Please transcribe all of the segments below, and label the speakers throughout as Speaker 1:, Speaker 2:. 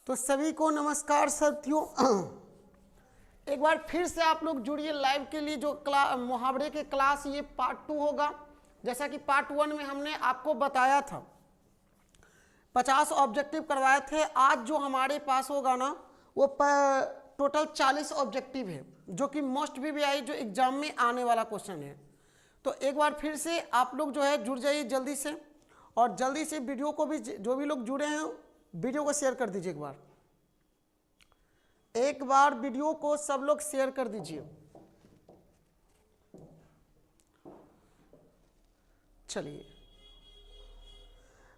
Speaker 1: तो सभी को नमस्कार साथियों। एक बार फिर से आप लोग जुड़िए लाइव के लिए। जो मुहावरे के क्लास ये पार्ट 2 होगा। जैसा कि पार्ट 1 में हमने आपको बताया था 50 ऑब्जेक्टिव करवाए थे। आज जो हमारे पास होगा ना वो टोटल 40 ऑब्जेक्टिव है, जो कि मोस्ट VVI जो एग्जाम में आने वाला क्वेश्चन है। तो एक बार फिर से आप लोग जो है जुड़ जाइए जल्दी से, और जल्दी से वीडियो को भी, जो भी लोग जुड़े हैं वीडियो को शेयर कर दीजिए। एक बार वीडियो को सब लोग शेयर कर दीजिए। चलिए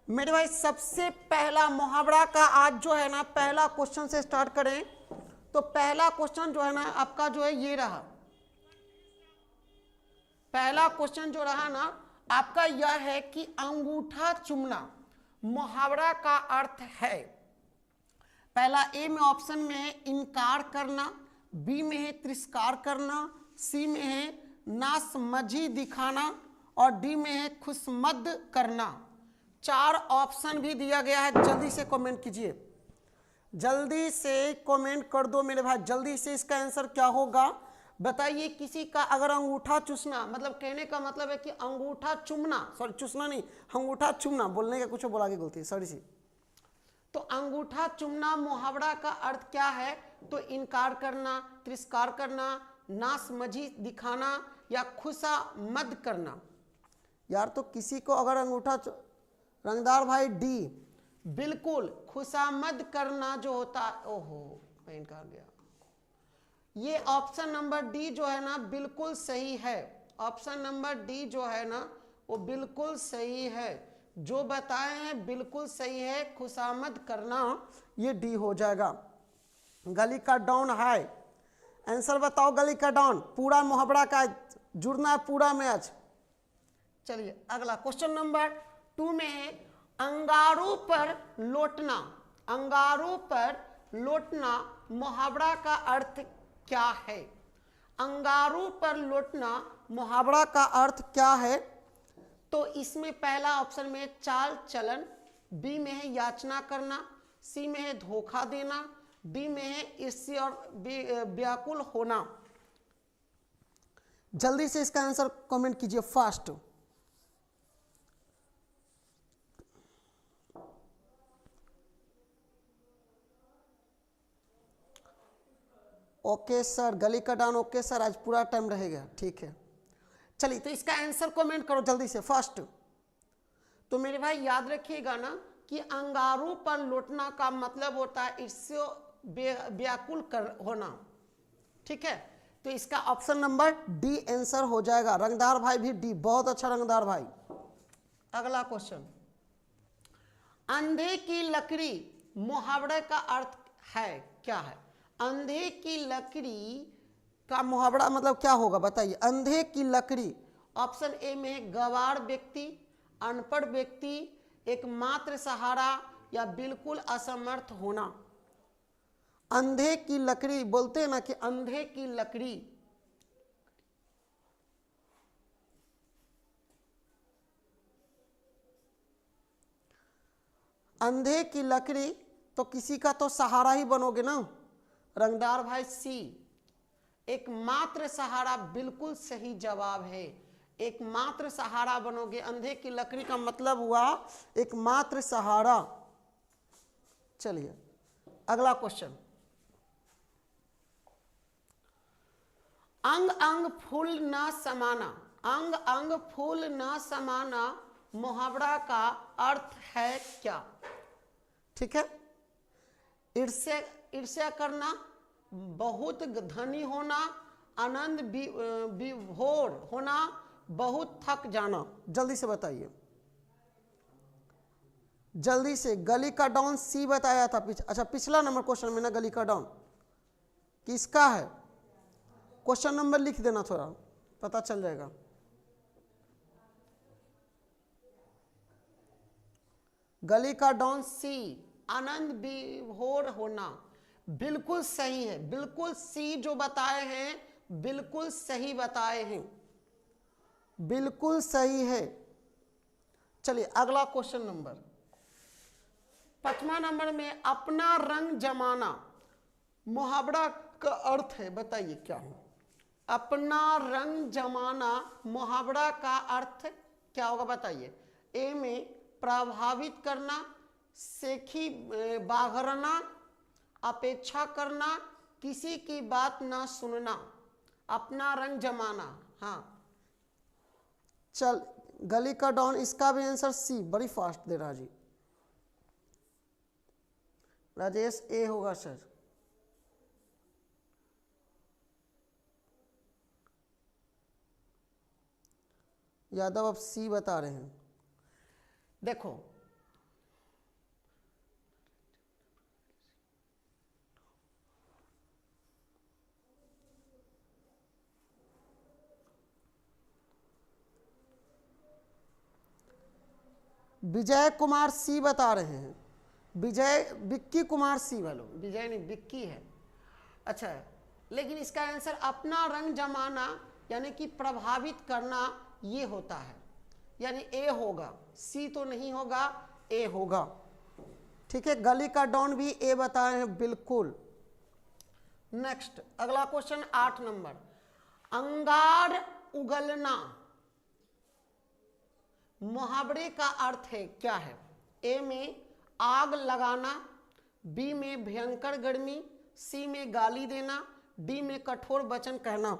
Speaker 1: मेरे भाई, सबसे पहला मुहावरा का आज जो है ना पहला क्वेश्चन से स्टार्ट करें। तो पहला क्वेश्चन जो है ना आपका जो है ये रहा। पहला क्वेश्चन जो रहा ना आपका यह है कि अंगूठा चूमना मुहावरा का अर्थ है। पहला ए में ऑप्शन में है इनकार करना, बी में है तिरस्कार करना, सी में है नासमझी दिखाना और डी में है खुशमद करना। 4 ऑप्शन भी दिया गया है। जल्दी से कमेंट कीजिए, जल्दी से कमेंट कर दो मेरे भाई। जल्दी से इसका आंसर क्या होगा बताइए। किसी का अगर अंगूठा चूसना, मतलब कहने का मतलब है कि अंगूठा चूमना, सॉरी चूसना नहीं, अंगूठा चूमना, बोलने का कुछ बोला के गलती, सॉरी सी। तो अंगूठा चूमना मुहावरा का अर्थ क्या है? तो इनकार करना, तिरस्कार करना, नासमझी दिखाना या खुशामद करना। यार तो किसी को अगर अंगूठा, रंगदार भाई डी, बिल्कुल खुशामद करना जो होता है। ओहो मैं इनकार गया। ये ऑप्शन नंबर डी जो है ना बिल्कुल सही है। ऑप्शन नंबर डी जो है ना वो बिल्कुल सही है। जो बताए हैं बिल्कुल सही है। खुशामद करना ये डी हो जाएगा। गली का डॉन है, आंसर बताओ। गली का डॉन पूरा मुहावरा का जुड़ना है पूरा मैच। चलिए अगला क्वेश्चन नंबर 2 में है अंगारों पर लौटना। अंगारों पर लौटना मुहावरा का अर्थ क्या है? अंगारों पर लौटना मुहावरा का अर्थ क्या है? तो इसमें पहला ऑप्शन में चाल चलन, बी में है याचना करना, सी में है धोखा देना, डी में है ईर्ष्या और व्याकुल होना। जल्दी से इसका आंसर कमेंट कीजिए फास्ट। ओके सर, गली का डाउन। ओके सर, आज पूरा टाइम रहेगा, ठीक है। चलिए तो इसका आंसर कमेंट करो जल्दी से फास्ट। तो मेरे भाई याद रखिएगा ना कि अंगारों पर लौटना का मतलब होता है ईर्ष्या व्याकुल होना, ठीक है। तो इसका ऑप्शन नंबर डी आंसर हो जाएगा। रंगदार भाई भी डी, बहुत अच्छा रंगदार भाई। अगला क्वेश्चन, अंधे की लकड़ी मुहावरे का अर्थ है क्या है? अंधे की लकड़ी का मुहावरा मतलब क्या होगा बताइए। अंधे की लकड़ी, ऑप्शन ए में है गवार व्यक्ति, अनपढ़ व्यक्ति, एकमात्र सहारा या बिल्कुल असमर्थ होना। अंधे की लकड़ी बोलते हैं ना कि अंधे की लकड़ी, अंधे की लकड़ी तो किसी का तो सहारा ही बनोगे ना। रंगदार भाई सी, एकमात्र सहारा बिल्कुल सही जवाब है। एकमात्र सहारा बनोगे। अंधे की लकड़ी का मतलब हुआ एकमात्र सहारा। चलिए अगला क्वेश्चन, अंग अंग फूल न समाना। अंग अंग फूल न समाना मुहावरा का अर्थ है क्या? ठीक है। ईर्ष्या करना, बहुत धनी होना, आनंद विभोर होना, बहुत थक जाना। जल्दी से बताइए, जल्दी से। गली का डॉन सी बताया था अच्छा पिछला नंबर क्वेश्चन में ना, गली का डॉन किसका है? क्वेश्चन नंबर लिख देना, थोड़ा पता चल जाएगा। गली का डॉन सी, आनंद विभोर होना, बिल्कुल सही है। बिल्कुल सी जो बताए हैं बिल्कुल सही बताए हैं, बिल्कुल सही है। चलिए अगला क्वेश्चन नंबर, 5वां नंबर में अपना रंग जमाना मुहावरा का अर्थ है, बताइए क्या है? अपना रंग जमाना मुहावरा का अर्थ क्या होगा, बताइए। ए में प्रभावित करना, सेखी बागरना, अपेक्षा करना, किसी की बात ना सुनना। अपना रंग जमाना, हाँ चल गली का डॉन, इसका भी आंसर सी, बड़ी फास्ट दे रहा जी। राजेश ए होगा सर। यादव अब सी बता रहे हैं। देखो विजय कुमार सी बता रहे हैं। विक्की कुमार सी वालों, विजय नहीं विक्की है। अच्छा, लेकिन इसका आंसर अपना रंग जमाना यानी कि प्रभावित करना ये होता है, यानी ए होगा, सी तो नहीं होगा, ए होगा। ठीक है, गली का डॉन भी ए बताए हैं, बिल्कुल। नेक्स्ट अगला क्वेश्चन 8 नंबर, अंगार उगलना मुहावरे का अर्थ है क्या है? ए में आग लगाना, बी में भयंकर गर्मी, सी में गाली देना, डी में कठोर वचन कहना।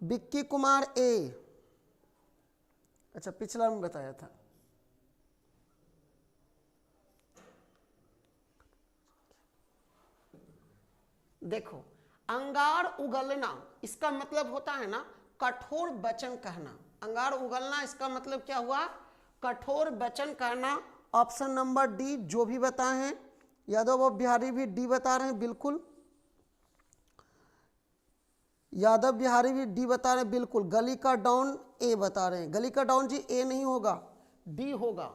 Speaker 1: विक्की कुमार ए, अच्छा पिछला में बताया था। देखो अंगार उगलना इसका मतलब होता है ना कठोर वचन कहना। अंगार उगलना इसका मतलब क्या हुआ? कठोर वचन कहना। ऑप्शन नंबर डी जो भी बताए हैं, यादव बिहारी भी डी बता रहे हैं, बिल्कुल। यादव बिहारी भी डी बता रहे हैं, बिल्कुल। गली का डॉन ए बता रहे हैं। गली का डॉन जी ए नहीं होगा, डी होगा।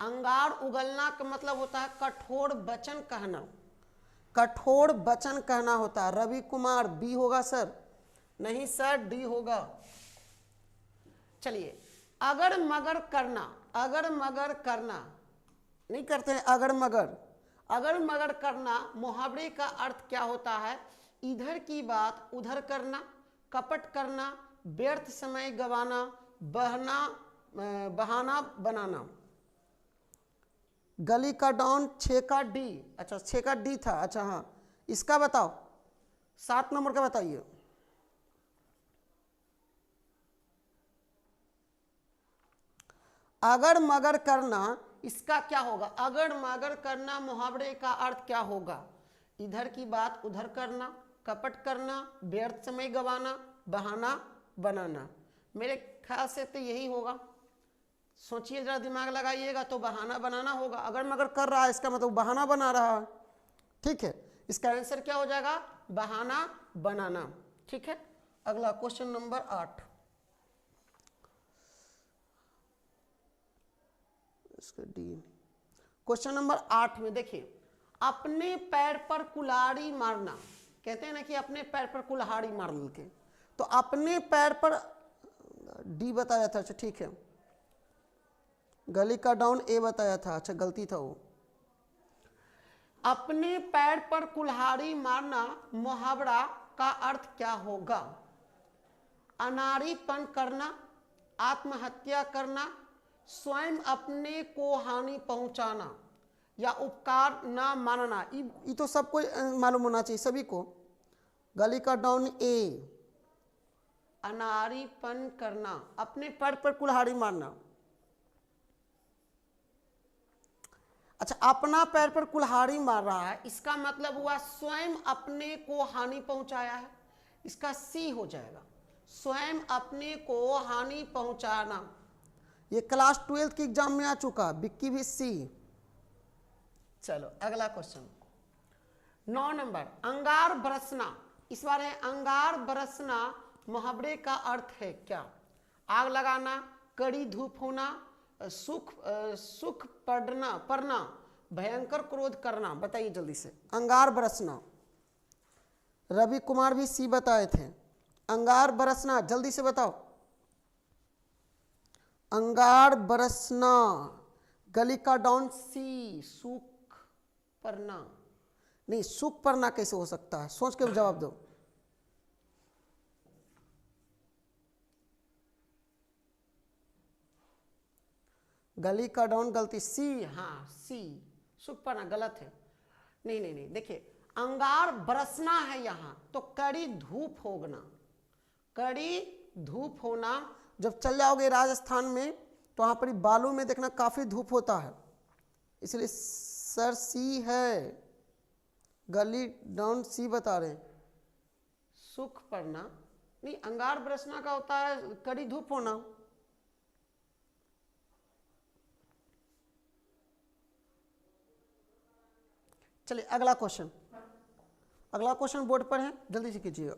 Speaker 1: अंगार उगलना का मतलब होता है कठोर वचन कहना, कठोर वचन कहना होता है। रवि कुमार बी होगा सर, नहीं सर डी होगा। चलिए, अगर मगर करना, अगर मगर करना नहीं करते हैं, अगर मगर करना मुहावरे का अर्थ क्या होता है? इधर की बात उधर करना, कपट करना, व्यर्थ समय गवाना, बहाना बनाना। गली का डॉन 6 का डी, अच्छा 6 का डी था, अच्छा हाँ। इसका बताओ, 7 नंबर का बताइए। अगर मगर करना इसका क्या होगा? अगर मगर करना मुहावरे का अर्थ क्या होगा? इधर की बात उधर करना, कपट करना, व्यर्थ समय गवाना, बहाना बनाना। मेरे ख्याल से तो यही होगा। सोचिए जरा, दिमाग लगाइएगा तो बहाना बनाना होगा। अगर मगर कर रहा है इसका मतलब बहाना बना रहा है। ठीक है, इसका आंसर क्या हो जाएगा? बहाना बनाना। ठीक है, अगला क्वेश्चन नंबर 8। इसका डी, क्वेश्चन नंबर 8 में देखिए, अपने पैर पर कुल्हाड़ी मारना। कहते हैं ना कि अपने पैर पर कुल्हाड़ी मार लेते, तो अपने पैर पर डी बताया था। अच्छा ठीक है, गली का डाउन ए बताया था, अच्छा गलती था वो। अपने पैर पर कुल्हाड़ी मारना मुहावरा का अर्थ क्या होगा? अनाड़ीपन करना, आत्महत्या करना, स्वयं अपने को हानि पहुंचाना, या उपकार ना मानना। ये तो सबको मालूम होना चाहिए सभी को। गली का डाउन ए, अनाड़ीपन करना, अपने पैर पर कुल्हाड़ी मारना। अच्छा, अपना पैर पर कुल्हाड़ी मार रहा है, इसका मतलब हुआ स्वयं अपने को हानि पहुंचाया है। इसका सी हो जाएगा, स्वयं अपने को हानि पहुंचाना। ये क्लास 12 की एग्जाम में आ चुका, विक्की भी सी। चलो अगला क्वेश्चन 9 नंबर, अंगार बरसना। इस बार है अंगार बरसना मुहावरे का अर्थ है क्या? आग लगाना, कड़ी धूप होना, सुख पड़ना, भयंकर क्रोध करना। बताइए जल्दी से, अंगार बरसना। रवि कुमार भी सी बताए थे। अंगार बरसना जल्दी से बताओ। अंगार बरसना, गली का डॉन सी, सुख परना, नहीं सुख परना कैसे हो सकता है, सोच के जवाब दो। गली का डॉन गलती, सी, हाँ सी, सुख परना गलत है। नहीं नहीं नहीं, देखिए अंगार बरसना है यहाँ, तो कड़ी धूप होना, कड़ी धूप होना। जब चल जाओगे राजस्थान में तो वहाँ पर बालू में देखना काफ़ी धूप होता है, इसलिए सर सी है, गली डाउन सी बता रहे हैं। सुख पड़ना नहीं, अंगार बरसना का होता है कड़ी धूप होना। चलिए अगला क्वेश्चन, अगला क्वेश्चन बोर्ड पर है, जल्दी से कीजिएगा।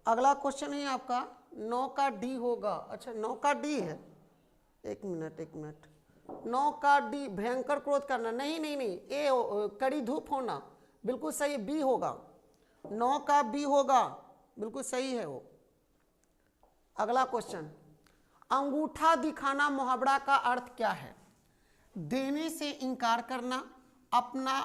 Speaker 1: अगला क्वेश्चन है आपका 9 का डी होगा। अच्छा 9 का डी है, एक मिनट एक मिनट, 9 का डी भयंकर क्रोध करना, नहीं नहीं नहीं, ए कड़ी धूप होना बिल्कुल सही, बी होगा, 9 का बी होगा, बिल्कुल सही है वो। अगला क्वेश्चन, अंगूठा दिखाना मुहावरा का अर्थ क्या है? देने से इनकार करना, अपना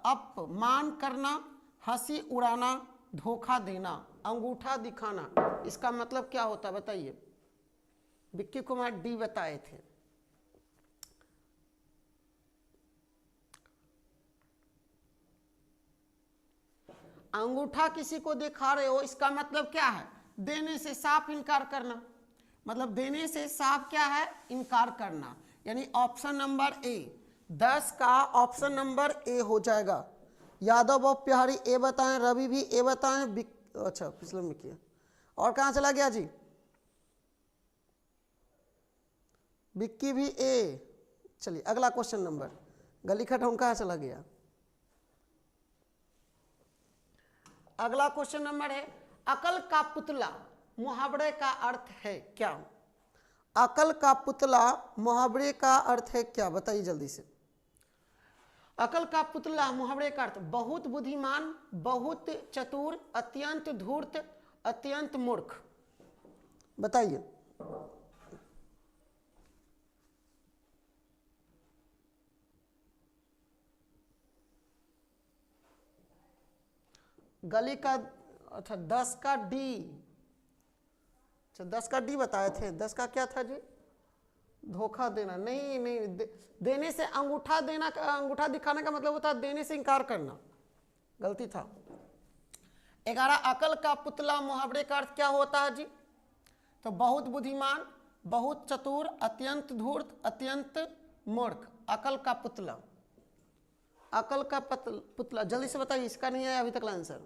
Speaker 1: अपमान करना, हंसी उड़ाना, धोखा देना। अंगूठा दिखाना इसका मतलब क्या होता है बताइए? विक्की कुमार डी बताए थे। अंगूठा किसी को दिखा रहे हो, इसका मतलब क्या है? देने से साफ इनकार करना, मतलब देने से साफ क्या है? इनकार करना, यानी ऑप्शन नंबर ए, 10 का ऑप्शन नंबर ए हो जाएगा। यादव और प्यारी ए बताएं, रवि भी ए बताएं, अच्छा पिछले में किया, और कहाँ चला गया जी? विक्की भी ए। चलिए अगला क्वेश्चन नंबर, गली खटौन कहाँ चला गया? अगला क्वेश्चन नंबर है, अकल का पुतला मुहावरे का अर्थ है क्या? अकल का पुतला मुहावरे का अर्थ है क्या, बताइए जल्दी से। अकल का पुतला मुहावरे का अर्थ बहुत बुद्धिमान, बहुत चतुर, अत्यंत धूर्त, अत्यंत मूर्ख, बताइए। गली का, अच्छा 10 का डी, अच्छा 10 का डी बताए थे, 10 का क्या था जी? धोखा देना, नहीं नहीं, देने से अंगूठा देना, अंगूठा दिखाने का मतलब होता है देने से इनकार करना, गलती था। 11, अकल का पुतला मुहावरे का अर्थ क्या होता है जी? तो बहुत बुद्धिमान, बहुत चतुर, अत्यंत धूर्त, अत्यंत मूर्ख, अकल का पुतला। अकल का पुतला जल्दी से बताइए, इसका नहीं है अभी तक आंसर।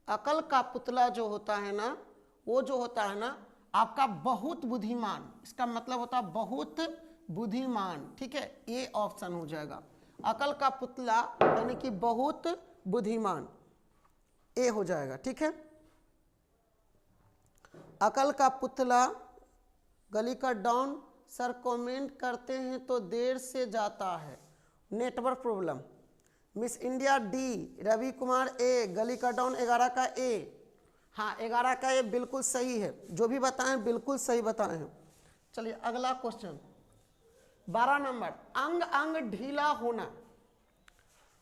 Speaker 1: अकल का पुतला जो होता है ना, वो जो होता है ना आपका बहुत बुद्धिमान, इसका मतलब होता है बहुत बुद्धिमान, ठीक है, ये ऑप्शन हो जाएगा। अकल का पुतला यानी कि बहुत बुद्धिमान, ए हो जाएगा, ठीक है। अकल का पुतला, गली का डॉन, सर कमेंट करते हैं तो देर से जाता है, network problem. Miss India D, Ravi Kumar A, गली का डॉन 11 का ए, हाँ 11 का ए बिल्कुल सही है, जो भी बताएं बिल्कुल सही बताए हैं। चलिए अगला क्वेश्चन 12 नंबर, अंग अंग ढीला होना।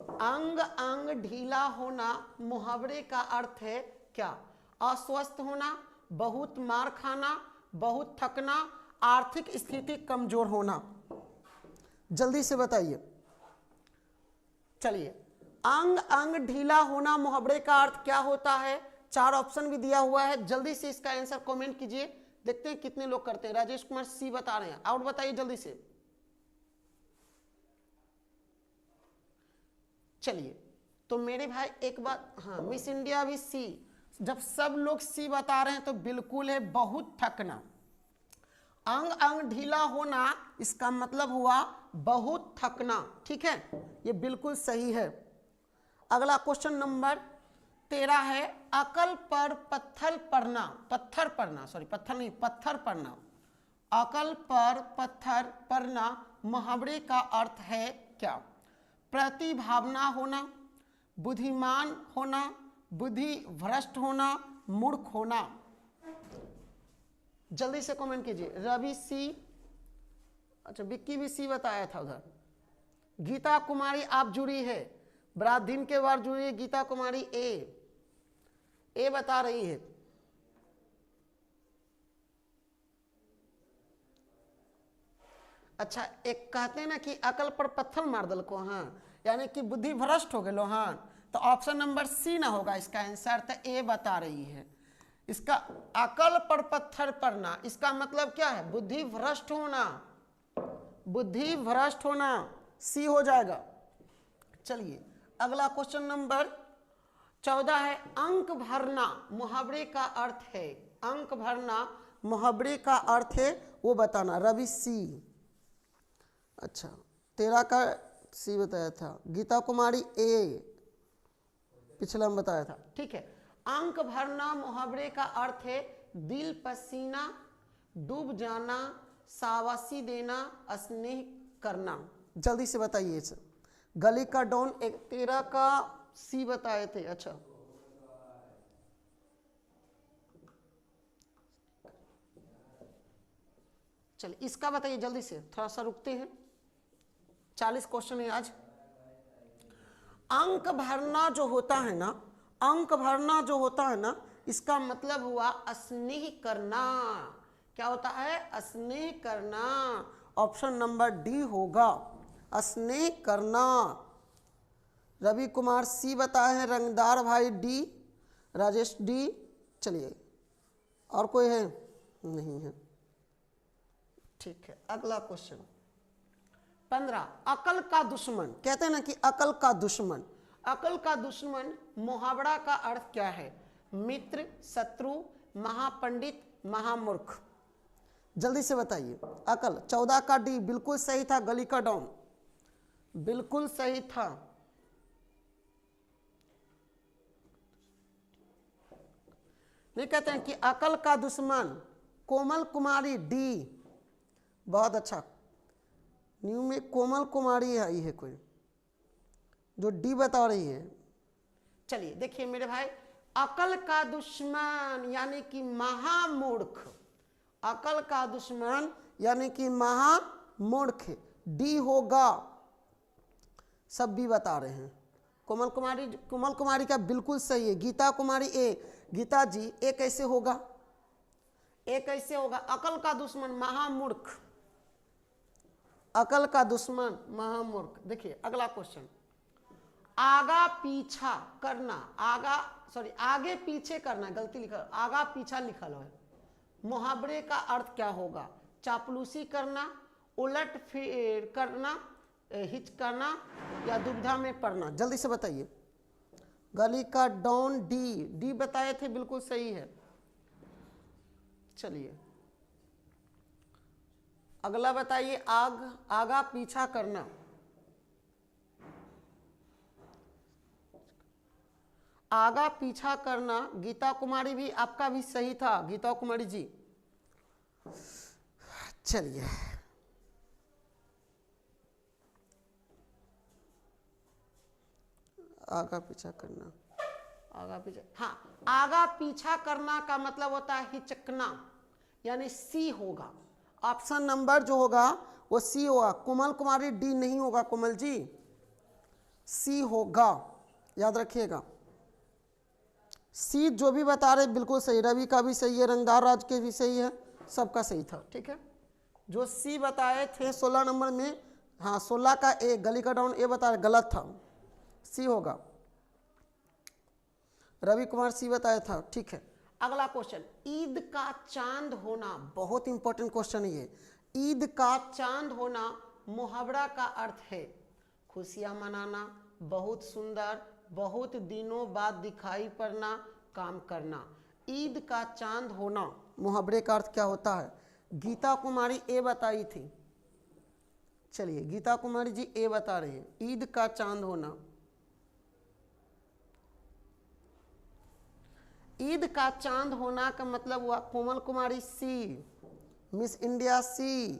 Speaker 1: अंग अंग ढीला होना मुहावरे का अर्थ है क्या? अस्वस्थ होना, बहुत मार खाना, बहुत थकना, आर्थिक स्थिति कमजोर होना, जल्दी से बताइए। चलिए अंग अंग ढीला होना मुहावरे का अर्थ क्या होता है? 4 ऑप्शन भी दिया हुआ है, जल्दी से इसका आंसर कमेंट कीजिए, देखते हैं कितने लोग करते हैं। राजेश कुमार सी बता रहे हैं, आउट बताइए जल्दी से। चलिए तो मेरे भाई एक बात, हाँ मिस इंडिया भी सी, जब सब लोग सी बता रहे हैं तो बिल्कुल है बहुत थकना। अंग अंग ढीला होना इसका मतलब हुआ बहुत थकना, ठीक है, ये बिल्कुल सही है। अगला क्वेश्चन नंबर 13 है, अकल पर पत्थर पड़ना, पत्थर पड़ना, सॉरी पत्थर नहीं, पत्थर पड़ना। अकल पर पत्थर पड़ना मुहावरे का अर्थ है क्या? प्रतिभावना होना, बुद्धिमान होना, बुद्धि भ्रष्ट होना, मूर्ख होना। जल्दी से कमेंट कीजिए। रवि सी, अच्छा विक्की भी सी बताया था उधर। गीता कुमारी आप जुड़ी है, बरात दिन के बाद जुड़ी है। गीता कुमारी ए बता रही है। अच्छा, एक कहते हैं ना कि अकल पर पत्थर मार दल को, हाँ, यानी कि बुद्धि भ्रष्ट हो गए, हाँ, तो ऑप्शन नंबर सी ना होगा इसका आंसर, तो ए बता रही है। इसका अकल पर पत्थर पड़ना, इसका मतलब क्या है? बुद्धि भ्रष्ट होना, बुद्धि भ्रष्ट होना, सी हो जाएगा। चलिए अगला क्वेश्चन नंबर 14 है, अंक भरना मुहावरे का अर्थ है। अंक भरना मुहावरे का अर्थ है वो बताना। रवि सी, अच्छा 13 का सी बताया था। गीता कुमारी ए पिछला में बताया था, ठीक है। अंक भरना मुहावरे का अर्थ है दिल पसीना, डूब जाना, शाबाशी देना, स्नेह करना। जल्दी से बताइए सर। गली का डॉन 13 का सी बताए थे। अच्छा चलिए इसका बताइए जल्दी से, थोड़ा सा रुकते हैं, 40 क्वेश्चन है आज। अंक भरना जो होता है ना, अंक भरना जो होता है ना, इसका मतलब हुआ स्नेह करना। क्या होता है? स्नेह करना। ऑप्शन नंबर डी होगा, स्नेह करना। रवि कुमार सी बताए हैं, रंगदार भाई डी, राजेश डी। चलिए और कोई है? नहीं है, ठीक है। अगला क्वेश्चन 15, अकल का दुश्मन। कहते हैं ना कि अकल का दुश्मन। अकल का दुश्मन मुहावरा का अर्थ क्या है? मित्र, शत्रु, महापंडित, महामूर्ख। जल्दी से बताइए। अकल 14 का डी बिल्कुल सही था। गली का डॉन बिल्कुल सही था। नहीं कहते हैं कि अकल का दुश्मन। कोमल कुमारी डी, बहुत अच्छा। न्यू में कोमल कुमारी आई है कोई जो डी बता रही है। चलिए देखिए मेरे भाई, अकल का दुश्मन यानी कि महामूर्ख। अकल का दुश्मन यानी कि महामूर्ख, डी होगा। सब भी बता रहे हैं। कोमल कुमारी का बिल्कुल सही है। गीता कुमारी ए, गीता जी ए कैसे होगा? ए कैसे होगा? अकल का दुश्मन महामूर्ख, अकल का दुश्मन महामूर्ख। देखिए अगला क्वेश्चन, आगा पीछा करना, आगे पीछे करना, गलती लिखा, आगा पीछा लिखा है। मुहावरे का अर्थ क्या होगा? चापलूसी करना, उलट फेर करना, हिचकाना या दुविधा में पड़ना। जल्दी से बताइए। गली का डॉन डी, डी बताए थे, बिल्कुल सही है। चलिए अगला बताइए, आगा पीछा करना। आगा पीछा करना, गीता कुमारी भी आपका भी सही था, गीता कुमारी जी। चलिए आगा पीछा करना, आगा पीछा, हाँ, आगा पीछा करना का मतलब होता है हिचकना, यानी सी होगा। ऑप्शन नंबर जो होगा वो सी होगा। कोमल कुमारी डी नहीं होगा, कोमल जी सी होगा, याद रखिएगा। सी जो भी बता रहे बिल्कुल सही। रवि का भी सही है, रंगदार राज के भी सही है, सबका सही था, ठीक है। जो सी बताए थे 16 नंबर में, हाँ 16 का ए, गली का डाउन ए बता रहे, गलत था, सी होगा। रवि कुमार सी बताया था, ठीक है। अगला क्वेश्चन, ईद का चांद होना, बहुत इंपॉर्टेंट क्वेश्चन है ये। ईद का चांद होना मुहावरा का अर्थ है खुशियां मनाना, बहुत सुंदर, बहुत दिनों बाद दिखाई पड़ना, काम करना। ईद का चांद होना मुहावरे का अर्थ क्या होता है? गीता कुमारी ए बताई थी। चलिए गीता कुमारी जी ए बता रही है, ईद का चांद होना। ईद का चांद होना का मतलब हुआ कोमल कुमारी सी, मिस इंडिया सी।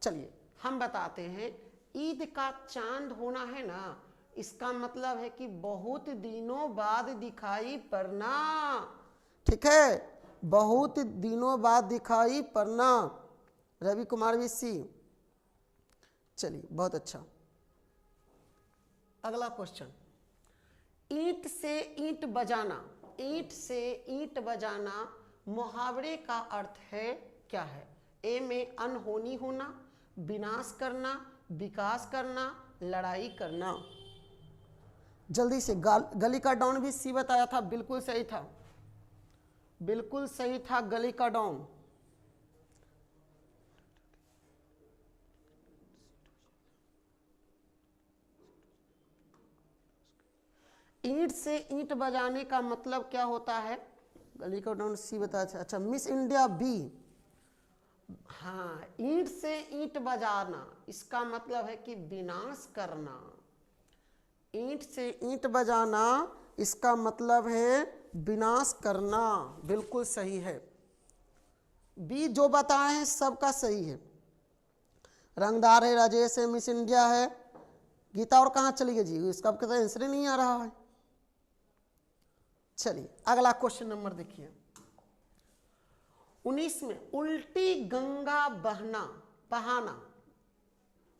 Speaker 1: चलिए हम बताते हैं, ईद का चांद होना है ना, इसका मतलब है कि बहुत दिनों बाद दिखाई पड़ना। ठीक है, बहुत दिनों बाद दिखाई पड़ना। रवि कुमार भी सी। चलिए बहुत अच्छा। अगला क्वेश्चन, ईंट से ईंट बजाना, ईंट से ईंट बजाना मुहावरे का अर्थ है क्या है? ए में अनहोनी होना, विनाश करना, विकास करना, लड़ाई करना। जल्दी से, गली का डॉन भी सी बताया था, बिल्कुल सही था, बिल्कुल सही था गली का डॉन। ईंट से ईंट बजाने का मतलब क्या होता है? गली का डॉन सी बताया। अच्छा, मिस इंडिया बी। हाँ, ईंट से ईंट बजाना इसका मतलब है कि विनाश करना। ईंट से ईंट बजाना इसका मतलब है विनाश करना। बिल्कुल सही है, बी जो बताए हैं सबका सही है। रंगदार है, राजेश है, मिस इंडिया है, गीता और कहाँ चली गई जी? इसका तो आंसर नहीं आ रहा है। चलिए अगला क्वेश्चन नंबर देखिए 19 में, उल्टी गंगा बहना बहाना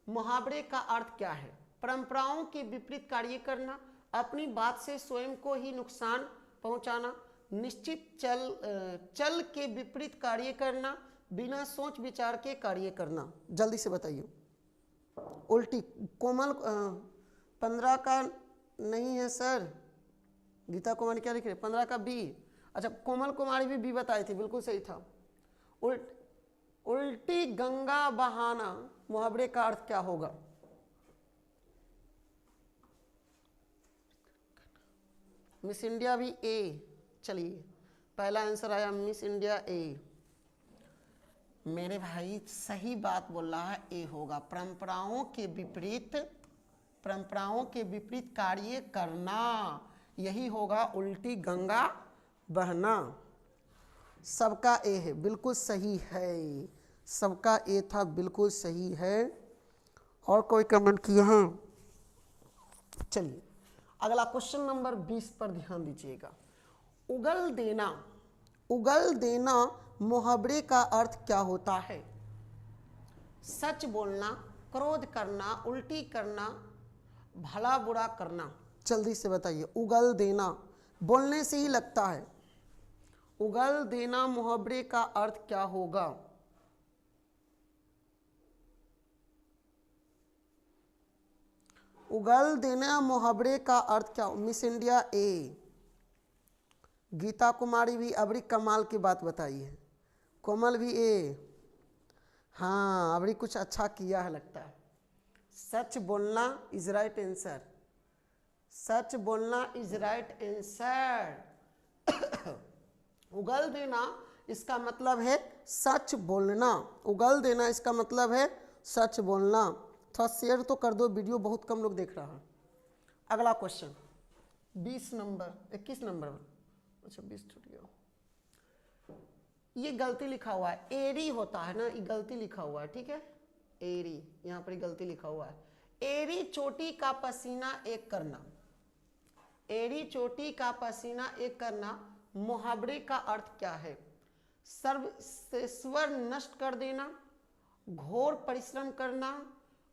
Speaker 1: मुहावरे का अर्थ क्या है? परंपराओं के विपरीत कार्य करना, अपनी बात से स्वयं को ही नुकसान पहुंचाना, निश्चित चल के विपरीत कार्य करना, बिना सोच विचार के कार्य करना। जल्दी से बताइए। उल्टी, कोमल 15 का नहीं है सर, गीता कुमारी क्या लिख रहे? 15 का बी। अच्छा, कोमल कुमारी भी बी बताई थी, बिल्कुल सही था। उल्टी गंगा बहाना मुहावरे का अर्थ क्या होगा? मिस इंडिया भी ए। चलिए पहला आंसर आया मिस इंडिया ए। मेरे भाई सही बात बोल रहा है, ए होगा। परंपराओं के विपरीत कार्य करना, यही होगा उल्टी गंगा बहना। सबका ए है, बिल्कुल सही है, सबका ए था, बिल्कुल सही है। और कोई कमेंट किए हैं? चलिए अगला क्वेश्चन नंबर 20 पर ध्यान दीजिएगा। उगल देना, उगल देना मुहावरे का अर्थ क्या होता है? सच बोलना, क्रोध करना, उल्टी करना, भला बुरा करना। जल्दी से बताइए। उगल देना बोलने से ही लगता है, उगल देना मुहावरे का अर्थ क्या होगा? उगल देना मुहावरे का अर्थ क्या? मिस इंडिया ए। गीता कुमारी भी अबरी कमाल की बात बताई है, कोमल भी ए। हाँ अबरी कुछ अच्छा किया है लगता है। सच बोलना इज राइट आंसर, सच बोलना इज राइट आंसर। उगल देना इसका मतलब है सच बोलना, उगल देना इसका मतलब है सच बोलना। थोड़ा शेयर तो कर दो, वीडियो बहुत कम लोग देख रहा है। अगला क्वेश्चन 20 नंबर 21 नंबर, अच्छा 20 छूट गया। ये गलती लिखा हुआ है, एरी होता है ना, ये गलती लिखा हुआ है, ठीक है, एरी, यहाँ पर गलती लिखा हुआ है। एरी चोटी का पसीना एक करना, एरी चोटी का पसीना एक करना मुहावरे का अर्थ क्या है? सर्वस्वर नष्ट कर देना, घोर परिश्रम करना,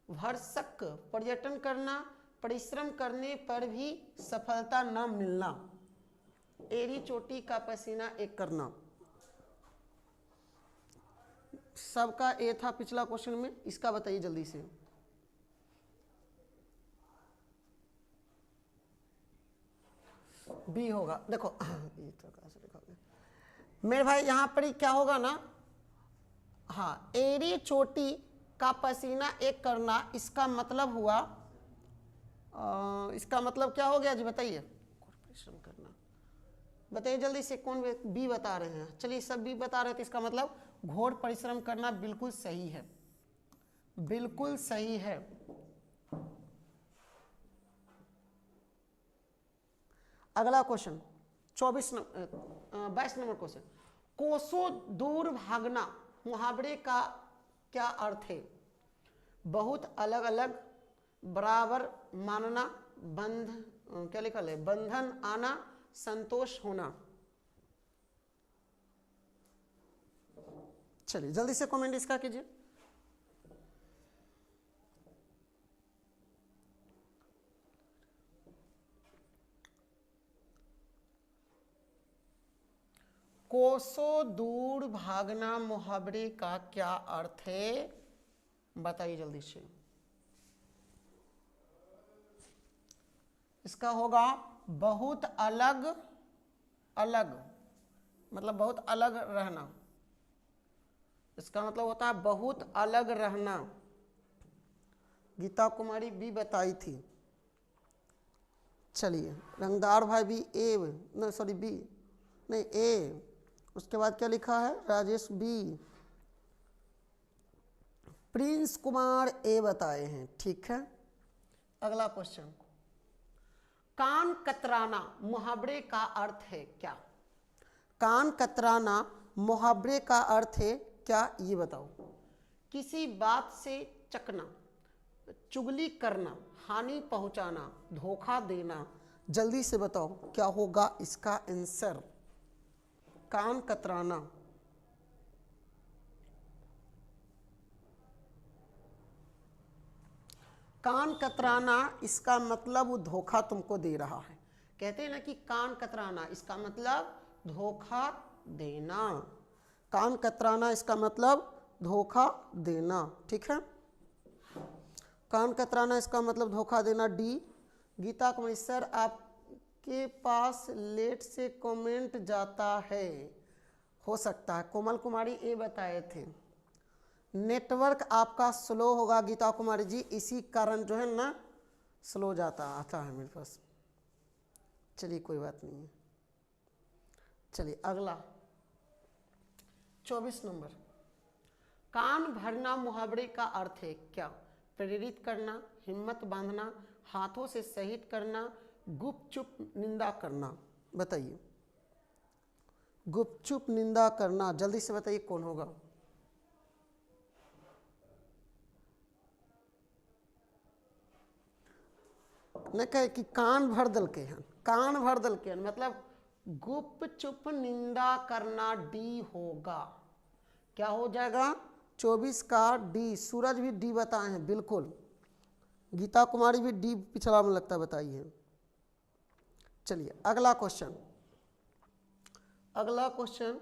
Speaker 1: भरसक पर्यटन करना, परिश्रम करने पर भी सफलता न मिलना। एरी चोटी का पसीना एक करना, सबका ए था पिछला क्वेश्चन में, इसका बताइए जल्दी से। बी होगा। देखो ये तो कैसे लिखा गया मेरे भाई, यहाँ पर ही क्या होगा ना, हाँ, एरी चोटी का पसीना एक करना, इसका मतलब हुआ, इसका मतलब क्या हो गया जी बताइए? परिश्रम करना। बताइए जल्दी से, कौन बी बता रहे हैं? चलिए सब बी बता रहे थे, इसका मतलब घोर परिश्रम करना, बिल्कुल सही है, बिल्कुल सही है। अगला क्वेश्चन 22 नंबर क्वेश्चन, कोसों दूर भागना मुहावरे का क्या अर्थ है? बहुत अलग अलग बराबर मानना, बंध क्या लिखा है, बंधन आना, संतोष होना। चलिए जल्दी से कमेंट इसका कीजिए। कोसों दूर भागना मुहावरे का क्या अर्थ है, बताइए जल्दी से। इसका होगा बहुत अलग, अलग मतलब बहुत अलग रहना। इसका मतलब होता है बहुत अलग रहना। गीता कुमारी बी बताई थी। चलिए रंगदार भाई भी ए, नहीं सॉरी बी नहीं ए, उसके बाद क्या लिखा है, राजेश बी, प्रिंस कुमार ए बताए हैं। ठीक है, अगला क्वेश्चन, कान कतराना मुहावरे का अर्थ है क्या? कान कतराना मुहावरे का अर्थ है क्या, ये बताओ। किसी बात से चकना, चुगली करना, हानि पहुंचाना, धोखा देना। जल्दी से बताओ क्या होगा इसका आंसर। कान कतराना, कान कतराना इसका मतलब वो धोखा तुमको दे रहा है। कहते हैं ना कि कान कतराना इसका मतलब धोखा देना। कान कतराना इसका मतलब धोखा देना। ठीक है, कान कतराना इसका मतलब धोखा देना। डी, गीता कुमारी सर आपके पास लेट से कमेंट जाता है, हो सकता है। कोमल कुमारी ए बताए थे, नेटवर्क आपका स्लो होगा गीता कुमारी जी, इसी कारण जो है ना स्लो आता है मेरे पास। चलिए कोई बात नहीं है। चलिए अगला 24 नंबर, कान भरना मुहावरे का अर्थ है क्या? प्रेरित करना, हिम्मत बांधना, हाथों से शहीद करना, गुपचुप निंदा करना। बताइए, गुपचुप निंदा करना, जल्दी से बताइए कौन होगा। न कहे कि कान भर दल के हैं, कान भर दल के हैं मतलब गुपचुप निंदा करना। डी होगा, क्या हो जाएगा 24 का डी। सूरज भी डी बताए हैं, बिल्कुल। गीता कुमारी भी डी पिछला में लगता है बताई है। चलिए अगला क्वेश्चन, अगला क्वेश्चन,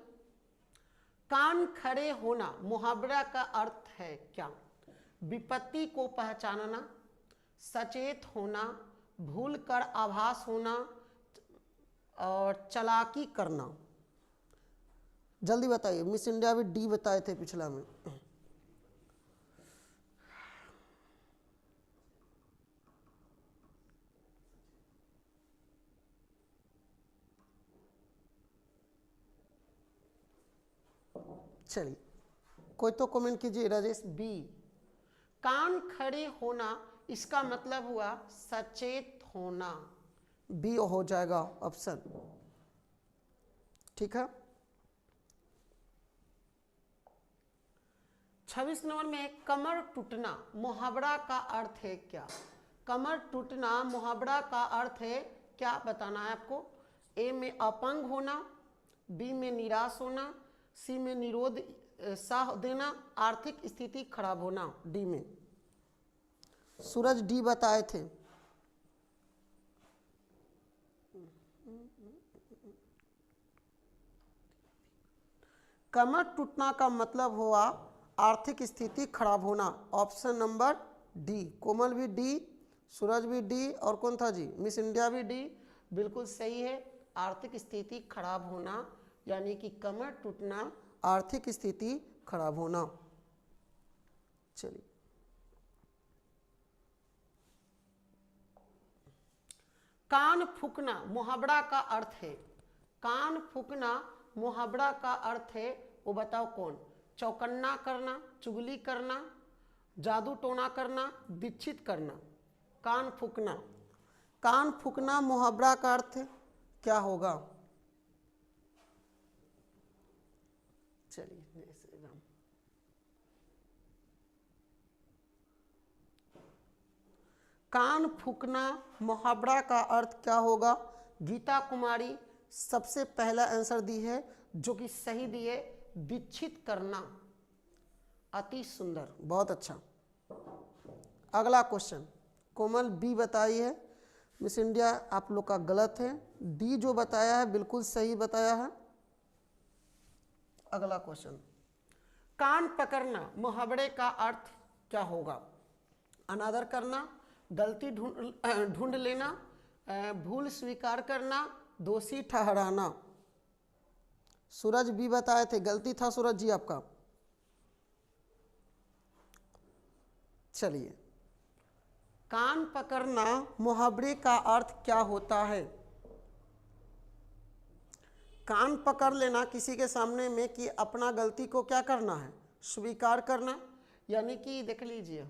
Speaker 1: कान खड़े होना मुहावरा का अर्थ है क्या? विपत्ति को पहचानना, सचेत होना, भूल कर आभास होना और चालाकी करना। जल्दी बताइए, मिस इंडिया भी डी बताए थे पिछला में। चलिए कोई तो कमेंट कीजिए। राजेश बी, कान खड़े होना इसका मतलब हुआ सचेत होना। बी हो जाएगा ऑप्शन। ठीक है, 26 नंबर में कमर टूटना मुहावरा का अर्थ है क्या? कमर टूटना मुहावरा का अर्थ है क्या, बताना है आपको। ए में अपंग होना, बी में निराश होना, सी में निरोध साह देना, आर्थिक स्थिति खराब होना। डी में सूरज डी बताए थे। कमर टूटना का मतलब हुआ आर्थिक स्थिति खराब होना। Option number D. कोमल भी डी, सूरज भी डी, और कौन था जी, मिस इंडिया भी डी। बिल्कुल सही है, आर्थिक स्थिति खराब होना यानी कि कमर टूटना आर्थिक स्थिति खराब होना। चलिए कान फूकना मुहावरा का अर्थ है, कान फूकना मुहावरा का अर्थ है वो बताओ कौन? चौकन्ना करना, चुगली करना, जादू टोना करना, दीक्षित करना। कान फूकना, कान फूकना मुहावरा का अर्थ क्या होगा? चलिए जय श्री राम। कान फूकना मुहावरा का अर्थ क्या होगा? गीता कुमारी सबसे पहला आंसर दी है, जो कि सही दिए, दीक्षित करना। अति सुंदर, बहुत अच्छा। अगला क्वेश्चन कोमल बी बताई है, मिस इंडिया आप लोग का गलत है, डी जो बताया है बिल्कुल सही बताया है। अगला क्वेश्चन, कान पकड़ना मुहावरे का अर्थ क्या होगा? अनादर करना, गलती ढूंढ लेना, भूल स्वीकार करना, दोषी ठहराना। सूरज भी बताए थे, गलती था सूरज जी आपका। चलिए, कान पकड़ना मुहावरे का अर्थ क्या होता है? कान पकड़ लेना किसी के सामने में कि अपना गलती को क्या करना है? स्वीकार करना, यानी कि देख लीजिए,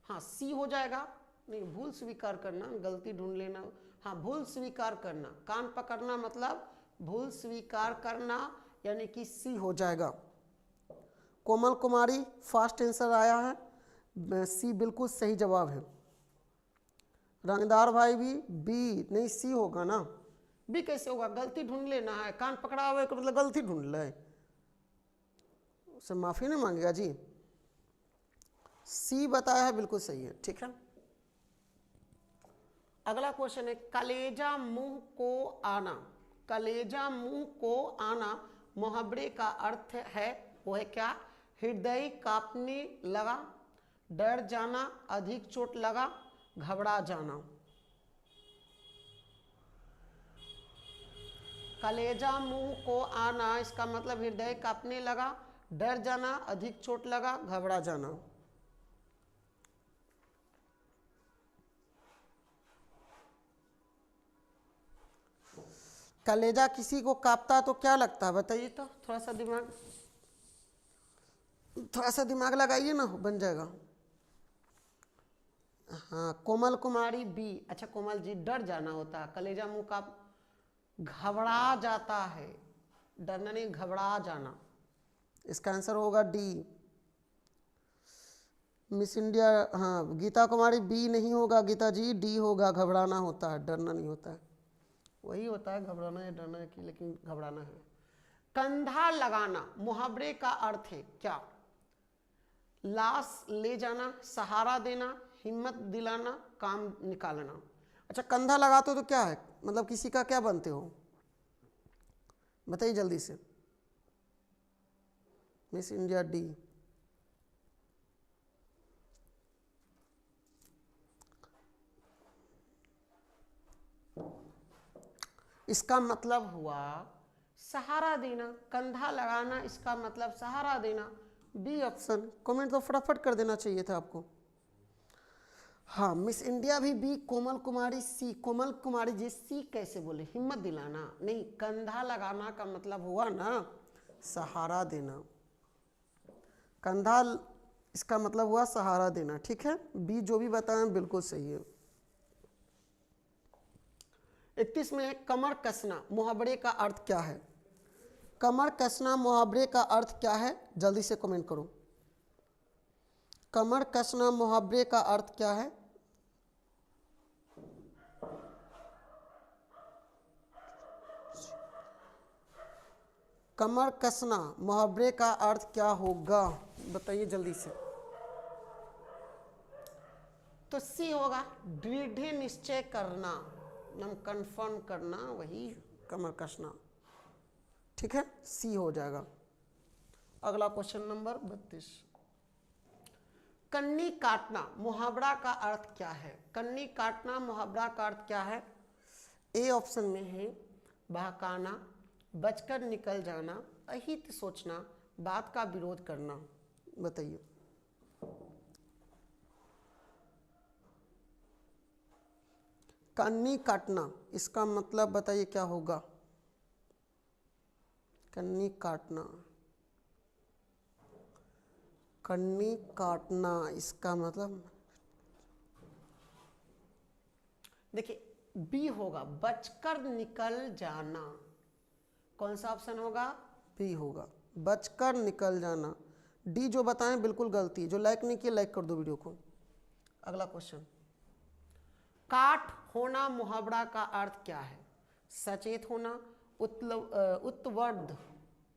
Speaker 1: हाँ सी हो जाएगा, नहीं भूल स्वीकार करना, गलती ढूंढ लेना, हाँ भूल स्वीकार करना, कान पकड़ना मतलब भूल स्वीकार करना, यानी कि सी हो जाएगा। कोमल कुमारी फास्ट आंसर आया है, सी बिल्कुल सही जवाब है। रंगदार भाई भी बी, नहीं सी होगा ना, बी कैसे होगा? गलती ढूंढ लेना है, कान पकड़ा हुआ है मतलब गलती ढूंढ ले, उससे माफी नहीं मांगेगा जी। सी बताया है, बिल्कुल सही है, ठीक है। अगला क्वेश्चन है, कलेजा मुंह को आना। कलेजा मुंह को आना मुहावरे का अर्थ है, वो है क्या? हृदय कांपने लगा, डर जाना, अधिक चोट लगा, घबरा जाना। कलेजा मुंह को आना, इसका मतलब हृदय कांपने लगा, डर जाना, अधिक चोट लगा, घबरा जाना। कलेजा किसी को कांपता है तो क्या लगता है बताइए तो, थोड़ा सा दिमाग लगाइए ना, बन जाएगा। हाँ कोमल कुमारी बी, अच्छा कोमल जी डर जाना होता है, कलेजा मुंह का घबरा जाता है, डरना नहीं घबरा जाना। इसका आंसर होगा डी। मिस इंडिया, हाँ गीता कुमारी बी नहीं होगा गीता जी, डी होगा, घबराना होता है, डरना नहीं होता है। वही होता है घबराना या डरना की, लेकिन घबराना है। कंधा लगाना मुहावरे का अर्थ है क्या? लाश ले जाना, सहारा देना, हिम्मत दिलाना, काम निकालना। अच्छा कंधा लगाते हो तो क्या है, मतलब किसी का क्या बनते हो बताइए जल्दी से। Miss India D. इसका मतलब हुआ सहारा देना, कंधा लगाना इसका मतलब सहारा देना, बी ऑप्शन। कमेंट तो फटाफट कर देना चाहिए था आपको। हाँ मिस इंडिया भी बी, कोमल कुमारी सी। कोमल कुमारी जी सी कैसे बोले? हिम्मत दिलाना नहीं, कंधा लगाना का मतलब हुआ ना सहारा देना, कंधा इसका मतलब हुआ सहारा देना, ठीक है। बी जो भी बताएं बिल्कुल सही है। 31 में कमर कसना मुहावरे का अर्थ क्या है? कमर कसना मुहावरे का अर्थ क्या है? जल्दी से कमेंट करो। कमर कसना मुहावरे का अर्थ क्या है? कमर कसना मुहावरे का अर्थ क्या होगा बताइए जल्दी से। तो सी होगा, दृढ़ निश्चय करना, एकदम कंफर्म करना, वही कमर कसना, ठीक है, सी हो जाएगा। अगला क्वेश्चन नंबर 32, कन्नी काटना मुहावरा का अर्थ क्या है? कन्नी काटना मुहावरा का अर्थ क्या है? ए ऑप्शन में है बहकाना, बचकर निकल जाना, अहित सोचना, बात का विरोध करना। बताइए। कन्नी काटना इसका मतलब बताइए क्या होगा? कन्नी काटना, कन्नी काटना इसका मतलब देखिए बी होगा, बचकर निकल जाना। कौन सा ऑप्शन होगा? बी होगा, बचकर निकल जाना। डी जो बताएं बिल्कुल गलती, जो लाइक नहीं किया लाइक कर दो वीडियो को। अगला क्वेश्चन, काठ होना मुहावरा का अर्थ क्या है? सचेत होना,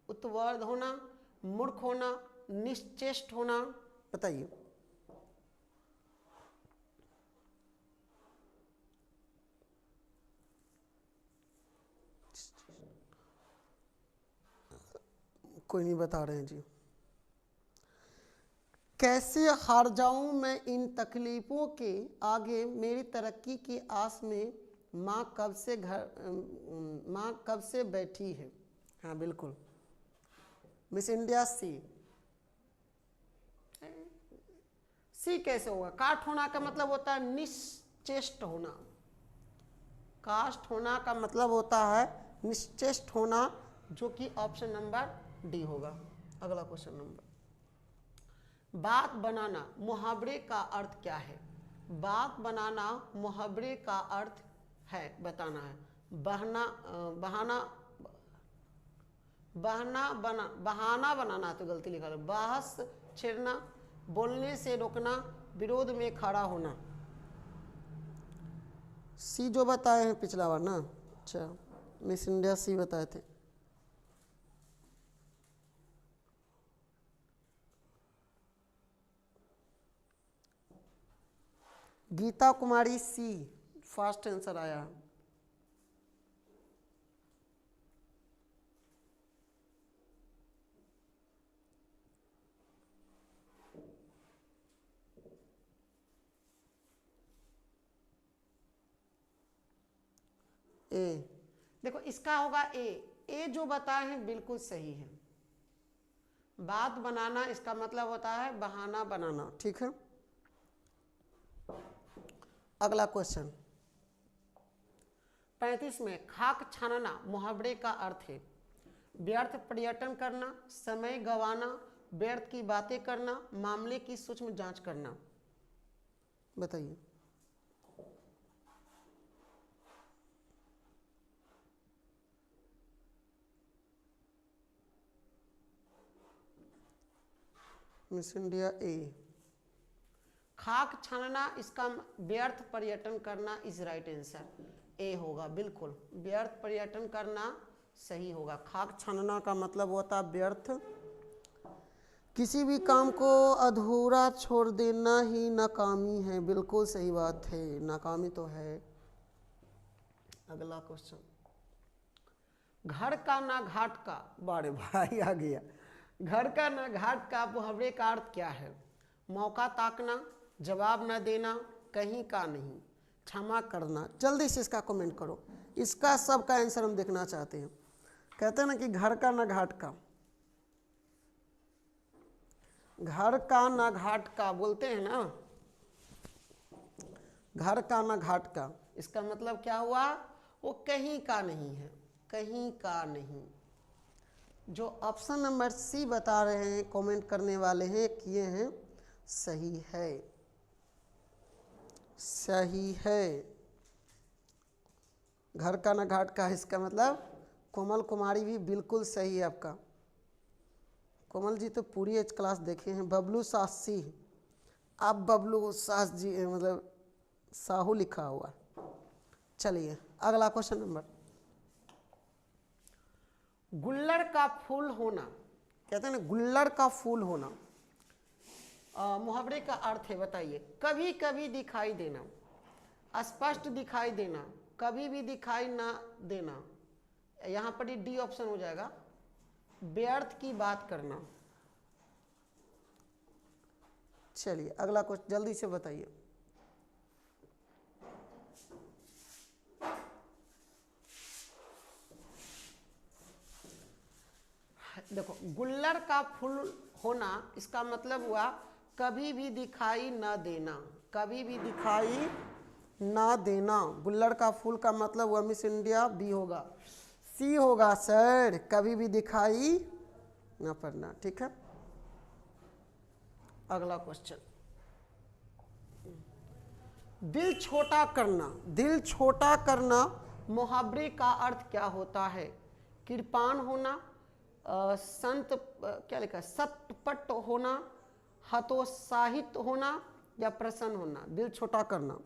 Speaker 1: उत्वर्ध होना, मूर्ख होना, निश्चेष्ट होना, बताइए। कोई नहीं बता रहे हैं जी। कैसे हार जाऊं मैं इन तकलीफों के आगे, मेरी तरक्की की आस में माँ कब से बैठी है। हाँ बिल्कुल, मिस इंडिया सी। सी कैसे होगा? काठ होना का मतलब होता है निश्चेष्ट होना। कास्ट होना का मतलब होता है निश्चेष्ट होना, जो कि ऑप्शन नंबर डी होगा। अगला क्वेश्चन नंबर, बात बनाना मुहावरे का अर्थ क्या है? बात बनाना मुहावरे का अर्थ है, बताना है। बहाना बनाना तो गलती लिखा है। बहस छेड़ना, बोलने से रोकना, विरोध में खड़ा होना। सी जो बताए हैं पिछला बार ना। अच्छा, मिस इंडिया सी बताए थे। गीता कुमारी सी फर्स्ट आंसर आया। ए, देखो इसका होगा ए जो बताए हैं बिल्कुल सही है। बात बनाना इसका मतलब होता है बहाना बनाना, ठीक है। अगला क्वेश्चन 35 में, खाक छानना मुहावरे का अर्थ है व्यर्थ पर्यटन करना, समय गंवाना, व्यर्थ की बातें करना, मामले की सूक्ष्म जांच करना। बताइए। मिस इंडिया ए, खाक छानना इसका व्यर्थ पर्यटन करना इज राइट आंसर। ए होगा बिल्कुल, व्यर्थ पर्यटन करना सही होगा। खाक छानना का मतलब होता व्यर्थ, किसी भी काम को अधूरा छोड़ देना ही नाकामी है। बिल्कुल सही बात है, नाकामी तो है। अगला क्वेश्चन, घर का ना घाट का, बारे भाई आ गया। घर का ना घाट का मुहावरे का अर्थ क्या है? मौका ताकना, जवाब न देना, कहीं का नहीं, क्षमा करना। जल्दी से इसका कमेंट करो, इसका सबका आंसर हम देखना चाहते हैं। कहते हैं ना कि घर का ना घाट का, घर का ना घाट का बोलते हैं ना, घर का ना घाट का, इसका मतलब क्या हुआ? वो कहीं का नहीं है, कहीं का नहीं। जो ऑप्शन नंबर सी बता रहे हैं, कमेंट करने वाले हैं, किए हैं, सही है, सही है। घर का ना घाट का, इसका मतलब कोमल कुमारी भी बिल्कुल सही है आपका। कोमल जी तो पूरी एच क्लास देखे हैं। बबलू सासी, आप बबलू सास जी मतलब साहू लिखा हुआ। चलिए अगला क्वेश्चन नंबर, गुल्लड़ का फूल होना, कहते हैं ना गुल्लड़ का फूल होना, मुहावरे का अर्थ है, बताइए। कभी कभी दिखाई देना, स्पष्ट दिखाई देना, कभी भी दिखाई ना देना, यहाँ पर डी ऑप्शन हो जाएगा, व्यर्थ की बात करना। चलिए अगला क्वेश्चन जल्दी से बताइए। देखो, गुल्लड़ का फूल होना इसका मतलब हुआ कभी भी दिखाई न देना, कभी भी दिखाई ना देना। गुल्लड़ का फूल का मतलब हुआ मिस इंडिया बी होगा, सी होगा सर, कभी भी दिखाई ना पड़ना, ठीक है। अगला क्वेश्चन, दिल छोटा करना, दिल छोटा करना मुहावरे का अर्थ क्या होता है? कृपाण होना, संत क्या लिखा है, सतपट होना, हतोत्साहित होना, या प्रसन्न होना? दिल छोटा करना,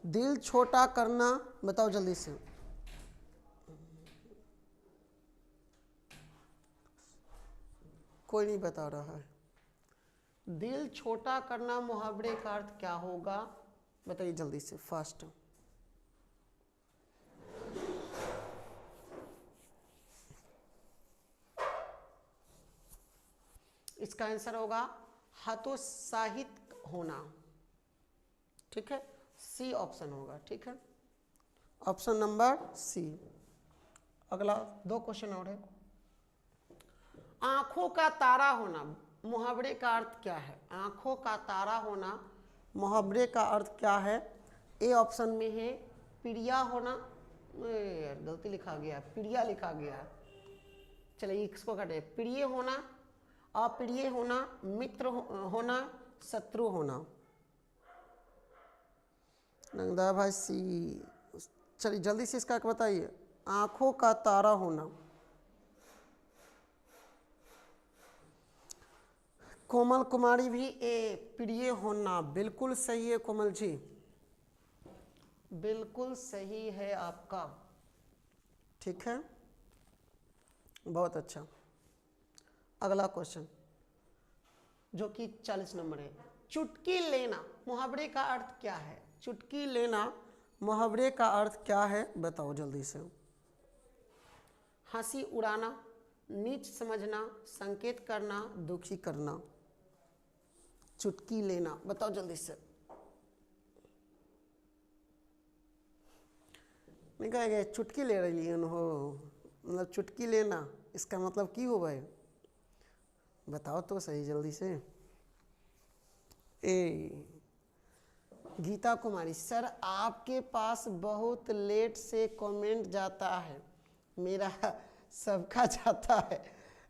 Speaker 1: दिल छोटा करना, बताओ जल्दी से। कोई नहीं बता रहा है। दिल छोटा करना मुहावरे का अर्थ क्या होगा? बताइए जल्दी से, फास्ट। इसका आंसर होगा हतोत्साहित होना। ठीक है, सी ऑप्शन होगा। ठीक है, ऑप्शन नंबर सी। अगला 2 क्वेश्चन और है। आंखों का तारा होना मुहावरे का अर्थ क्या है? आंखों का तारा होना मुहावरे का अर्थ क्या है? ए ऑप्शन में है प्रिया होना, यार गलती लिखा गया, प्रिया लिखा गया। चलिए इसको काटे, प्रिय होना, अप्रिय होना, मित्र होना, शत्रु होना। नंदा भाई सी। चलिए जल्दी से इसका बताइए। आंखों का तारा होना। कोमल कुमारी भी ए, प्रिय होना। बिल्कुल सही है कोमल जी, बिल्कुल सही है आपका। ठीक है, बहुत अच्छा। अगला क्वेश्चन जो कि 40 नंबर है। चुटकी लेना मुहावरे का अर्थ क्या है? चुटकी लेना मुहावरे का अर्थ क्या है? बताओ जल्दी से। हंसी उड़ाना, नीच समझना, संकेत करना, दुखी करना। चुटकी लेना, बताओ जल्दी से। नहीं कहेगा चुटकी ले रही हो, मतलब चुटकी लेना इसका मतलब की हो भाई? बताओ तो सही जल्दी से। ए गीता कुमारी, सर आपके पास बहुत लेट से कमेंट जाता है, मेरा सबका जाता है।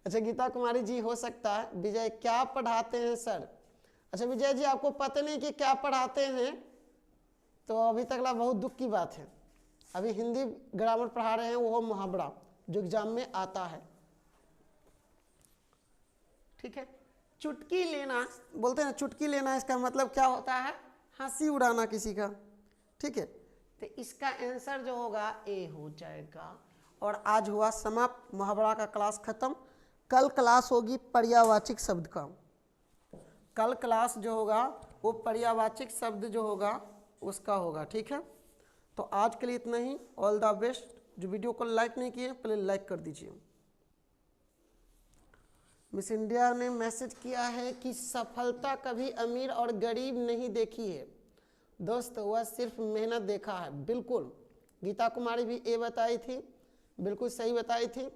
Speaker 1: अच्छा गीता कुमारी जी, हो सकता है विजय क्या पढ़ाते हैं सर? अच्छा विजय जी, आपको पता नहीं कि क्या पढ़ाते हैं तो अभी तक बहुत दुख की बात है। अभी हिंदी ग्रामर पढ़ा रहे हैं, वो मुहावरा जो एग्जाम में आता है। ठीक है, चुटकी लेना बोलते हैं, चुटकी लेना इसका मतलब क्या होता है? हंसी उड़ाना किसी का। ठीक है, तो इसका आंसर जो होगा ए हो जाएगा। और आज हुआ समाप्त, मुहावरा का क्लास खत्म। कल क्लास होगी पर्यायवाची शब्द का। कल क्लास जो होगा वो पर्यायवाची शब्द जो होगा उसका होगा। ठीक है, तो आज के लिए इतना ही। All the best. जो वीडियो को लाइक नहीं किए पहले लाइक कर दीजिए। मिस इंडिया ने मैसेज किया है कि सफलता कभी अमीर और गरीब नहीं देखी है दोस्त, वह सिर्फ मेहनत देखा है। बिल्कुल, गीता कुमारी भी ये बताई थी, बिल्कुल सही बताई थी।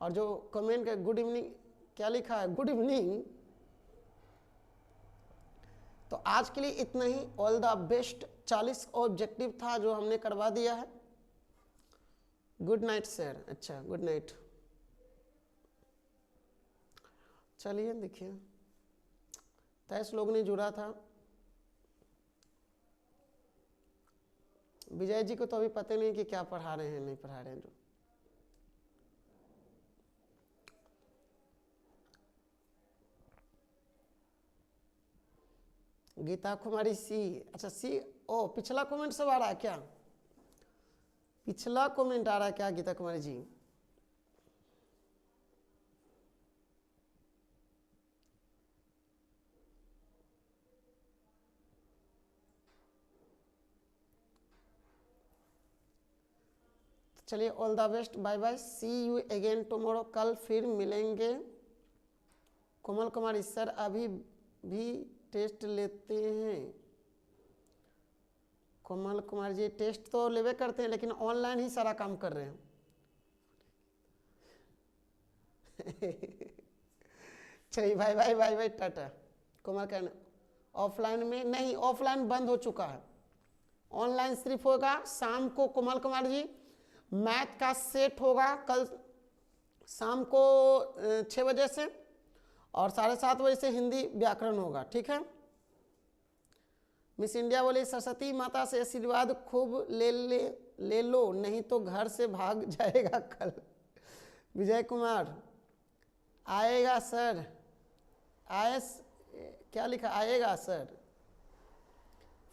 Speaker 1: और जो कमेंट का गुड इवनिंग क्या लिखा है, गुड इवनिंग। तो आज के लिए इतना ही। All the best. 40 ऑब्जेक्टिव था जो हमने करवा दिया है। Good night sir. अच्छा गुड नाइट। चलिए देखिए, 23 लोग ने जुड़ा था। विजय जी को तो अभी पता नहीं कि क्या पढ़ा रहे हैं नहीं पढ़ा रहे हैं। जो गीता कुमारी सी। अच्छा सी, ओ पिछला कमेंट सब आ रहा है क्या? पिछला कमेंट आ रहा है क्या गीता कुमारी जी? चलिए all the best, bye bye, see you again tomorrow. कल फिर मिलेंगे। कोमल कुमारी, सर अभी भी टेस्ट लेते हैं? कोमल कुमार जी, टेस्ट तो लेवे करते हैं लेकिन ऑनलाइन ही सारा काम कर रहे हैं। चलिए बाय बाय बाय बाय, टाटा। कोमल कहना ऑफलाइन में नहीं, ऑफलाइन बंद हो चुका है, ऑनलाइन सिर्फ होगा शाम को। कोमल कुमार जी, मैथ का सेट होगा कल शाम को 6 बजे से, और 7:30 बजे से हिंदी व्याकरण होगा। ठीक है। मिस इंडिया बोली सरस्वती माता से आशीर्वाद खूब ले लो नहीं तो घर से भाग जाएगा कल। विजय कुमार, आएगा सर, आए क्या लिखा? आएगा सर।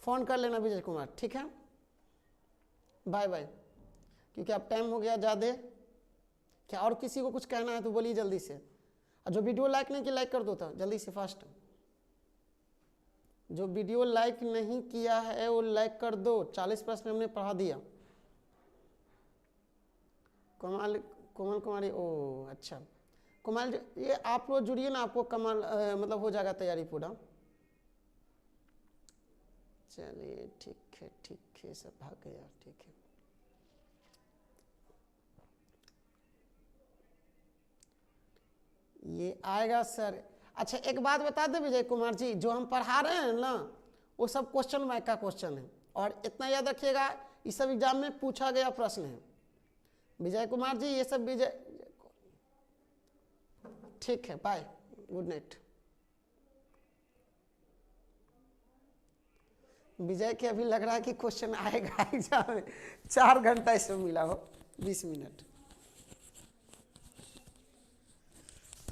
Speaker 1: फ़ोन कर लेना विजय कुमार, ठीक है। बाय बाय, क्योंकि अब टाइम हो गया ज़्यादा। क्या और किसी को कुछ कहना है तो बोलिए जल्दी से। और जो वीडियो लाइक नहीं किया लाइक कर दो था जल्दी से, फास्ट। जो वीडियो लाइक नहीं किया है वो लाइक कर दो। 40 प्रश्न हमने पढ़ा दिया। कोमल कुमारी, ओ अच्छा कोमल, ये आप लोग जुड़िए ना, आपको कमल मतलब हो जाएगा तैयारी पूरा। चलिए ठीक है, सब भाग गया, ठीक है। ये आएगा सर। अच्छा एक बात बता दें विजय कुमार जी, जो हम पढ़ा रहे हैं ना वो सब क्वेश्चन बैंक का क्वेश्चन है, और इतना याद रखिएगा ये सब एग्जाम में पूछा गया प्रश्न है। विजय कुमार जी ये सब विजय, ठीक है, बाय, गुड नाइट। विजय के अभी लग रहा है कि क्वेश्चन आएगा एग्जाम में, 4 घंटा इसमें मिला हो, 20 मिनट।